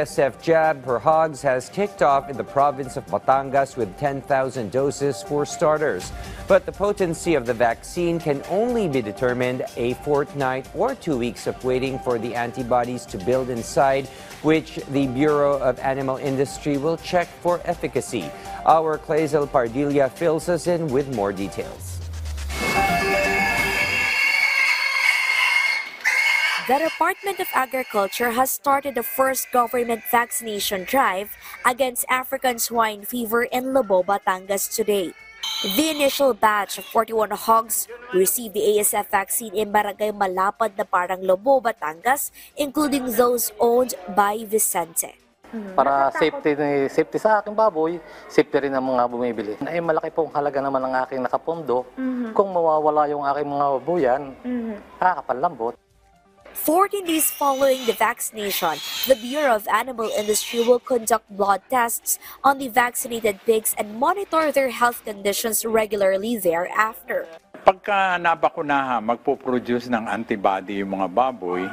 ASF jab for hogs has kicked off in the province of Batangas with 10,000 doses for starters. But the potency of the vaccine can only be determined a fortnight or 2 weeks of waiting for the antibodies to build inside, which the Bureau of Animal Industry will check for efficacy. Our Clazel Pardilla fills us in with more details. The Department of Agriculture has started the first government vaccination drive against African swine fever in Lobo, Batangas today. The initial batch of 41 hogs received the ASF vaccine in Barangay Malapad na Parang Lobo, Batangas, including those owned by Vicente. Para safety sa aking baboy, safety rin ng mga bumibili. Ay malaki pong halaga naman ang aking nakapondo. Kung mawawala yung aking mga babuyan, kakapalambot. 14 days following the vaccination, the Bureau of Animal Industry will conduct blood tests on the vaccinated pigs and monitor their health conditions regularly thereafter. Pagka nabakunahan, magpo-produce ng antibody yung mga baboy.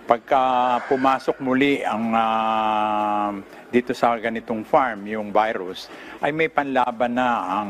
Pagka pumasok muli ang dito sa ganitong farm, yung virus, ay may panlaban na ang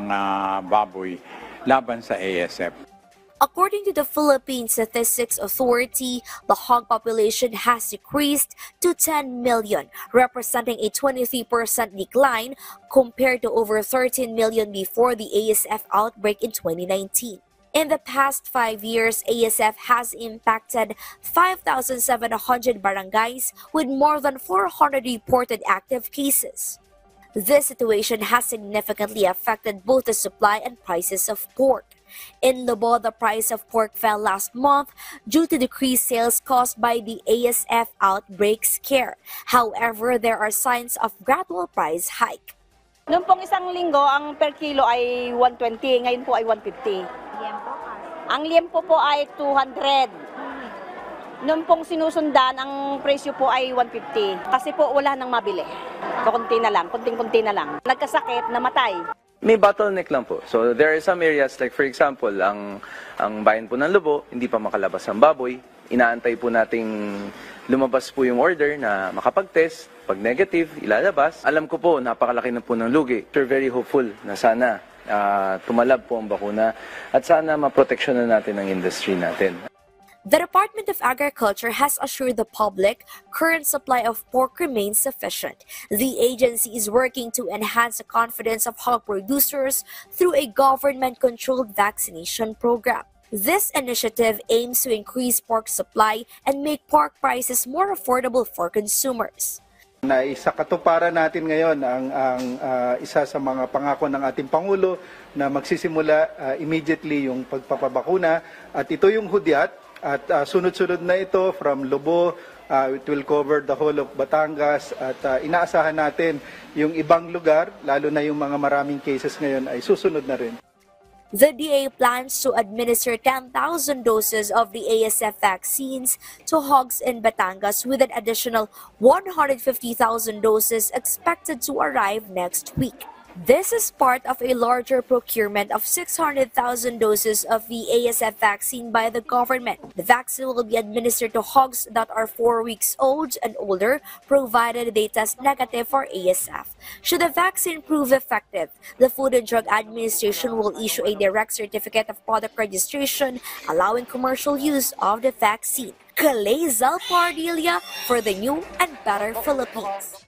baboy laban sa ASF. According to the Philippine Statistics Authority, the hog population has decreased to 10 million, representing a 23% decline compared to over 13 million before the ASF outbreak in 2019. In the past 5 years, ASF has impacted 5,700 barangays with more than 400 reported active cases. This situation has significantly affected both the supply and prices of pork. In Lobo, the price of pork fell last month due to decreased sales caused by the ASF outbreak scare. However, there are signs of gradual price hike. Noong pong isang linggo, ang per kilo ay 120, ngayon po ay 150. Ang liempo po ay 200. Noong pong sinusundan, ang presyo po ay 150. Kasi po wala nang mabili. Kunti na lang, kunting-kunti na lang. Nagkasakit, namatay. May bottleneck lang po. So there are some areas like for example, ang bayan po ng Lobo, hindi pa makalabas ang baboy. Inaantay po nating lumabas po yung order na makapag-test. Pag negative, ilalabas. Alam ko po, napakalaki na po ng lugi. We're very hopeful na sana tumalab po ang bakuna at sana maproteksyonan natin ang industry natin. The Department of Agriculture has assured the public current supply of pork remains sufficient. The agency is working to enhance the confidence of hog producers through a government-controlled vaccination program. This initiative aims to increase pork supply and make pork prices more affordable for consumers. Naisakatuparan natin ngayon ang isa sa mga pangako ng ating Pangulo na magsisimula immediately yung pagpapabakuna at ito yung hudyat. At sunod-sunod na ito from Lobo, it will cover the whole of Batangas at inaasahan natin yung ibang lugar, lalo na yung mga maraming cases ngayon ay susunod na rin. The DA plans to administer 10,000 doses of the ASF vaccines to hogs in Batangas with an additional 150,000 doses expected to arrive next week. This is part of a larger procurement of 600,000 doses of the ASF vaccine by the government. The vaccine will be administered to hogs that are 4 weeks old and older, provided they test negative for ASF. Should the vaccine prove effective, the Food and Drug Administration will issue a direct certificate of product registration, allowing commercial use of the vaccine. Clazel Pardilla for the New and Better Philippines.